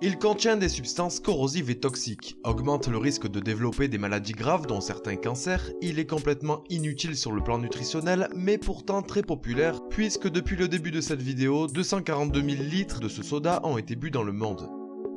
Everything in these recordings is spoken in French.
Il contient des substances corrosives et toxiques, augmente le risque de développer des maladies graves dont certains cancers, il est complètement inutile sur le plan nutritionnel mais pourtant très populaire puisque depuis le début de cette vidéo, 242 000 litres de ce soda ont été bu dans le monde.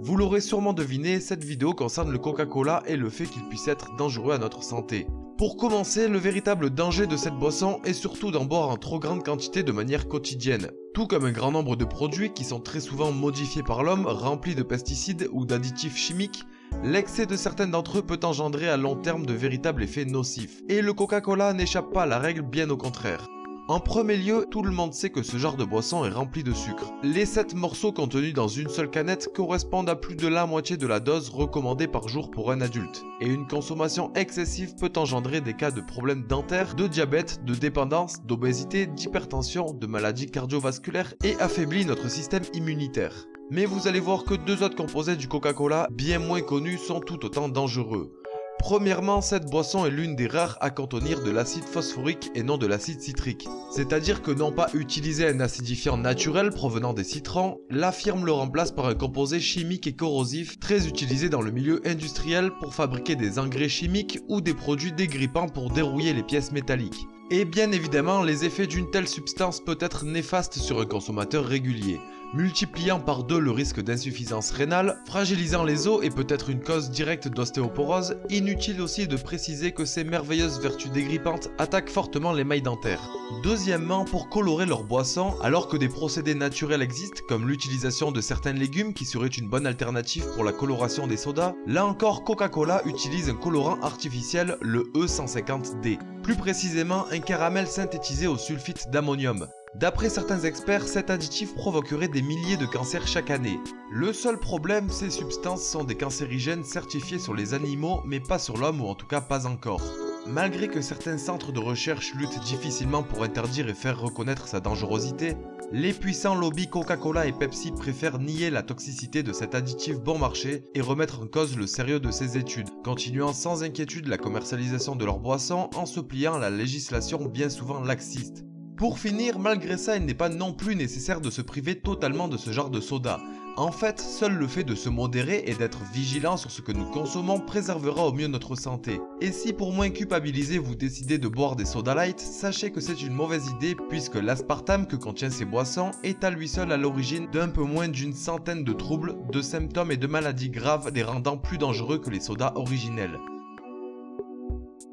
Vous l'aurez sûrement deviné, cette vidéo concerne le Coca-Cola et le fait qu'il puisse être dangereux à notre santé. Pour commencer, le véritable danger de cette boisson est surtout d'en boire en trop grande quantité de manière quotidienne. Tout comme un grand nombre de produits qui sont très souvent modifiés par l'homme, remplis de pesticides ou d'additifs chimiques, l'excès de certains d'entre eux peut engendrer à long terme de véritables effets nocifs. Et le Coca-Cola n'échappe pas à la règle, bien au contraire. En premier lieu, tout le monde sait que ce genre de boisson est rempli de sucre. Les 7 morceaux contenus dans une seule canette correspondent à plus de la moitié de la dose recommandée par jour pour un adulte. Et une consommation excessive peut engendrer des cas de problèmes dentaires, de diabète, de dépendance, d'obésité, d'hypertension, de maladies cardiovasculaires et affaiblit notre système immunitaire. Mais vous allez voir que 2 autres composés du Coca-Cola, bien moins connus, sont tout autant dangereux. Premièrement, cette boisson est l'une des rares à contenir de l'acide phosphorique et non de l'acide citrique. C'est-à-dire que non pas utiliser un acidifiant naturel provenant des citrons, la firme le remplace par un composé chimique et corrosif très utilisé dans le milieu industriel pour fabriquer des engrais chimiques ou des produits dégrippants pour dérouiller les pièces métalliques. Et bien évidemment, les effets d'une telle substance peuvent être néfastes sur un consommateur régulier, multipliant par 2 le risque d'insuffisance rénale, fragilisant les os et peut être une cause directe d'ostéoporose. Inutile aussi de préciser que ces merveilleuses vertus dégrippantes attaquent fortement les mailles dentaires. Deuxièmement, pour colorer leur boisson, alors que des procédés naturels existent, comme l'utilisation de certains légumes qui seraient une bonne alternative pour la coloration des sodas, là encore Coca-Cola utilise un colorant artificiel, le E150D. Plus précisément, un caramel synthétisé au sulfite d'ammonium. D'après certains experts, cet additif provoquerait des milliers de cancers chaque année. Le seul problème, ces substances sont des cancérigènes certifiés sur les animaux, mais pas sur l'homme ou en tout cas pas encore. Malgré que certains centres de recherche luttent difficilement pour interdire et faire reconnaître sa dangerosité, les puissants lobbies Coca-Cola et Pepsi préfèrent nier la toxicité de cet additif bon marché et remettre en cause le sérieux de ces études, continuant sans inquiétude la commercialisation de leurs boissons en se pliant à la législation bien souvent laxiste. Pour finir, malgré ça, il n'est pas non plus nécessaire de se priver totalement de ce genre de soda. En fait, seul le fait de se modérer et d'être vigilant sur ce que nous consommons préservera au mieux notre santé. Et si pour moins culpabiliser vous décidez de boire des soda light, sachez que c'est une mauvaise idée puisque l'aspartame que contient ces boissons est à lui seul à l'origine d'un peu moins d'une centaine de troubles, de symptômes et de maladies graves les rendant plus dangereux que les sodas originels.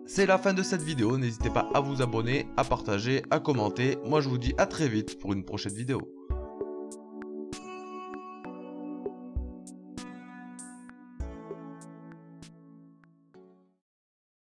C'est la fin de cette vidéo, n'hésitez pas à vous abonner, à partager, à commenter. Moi je vous dis à très vite pour une prochaine vidéo.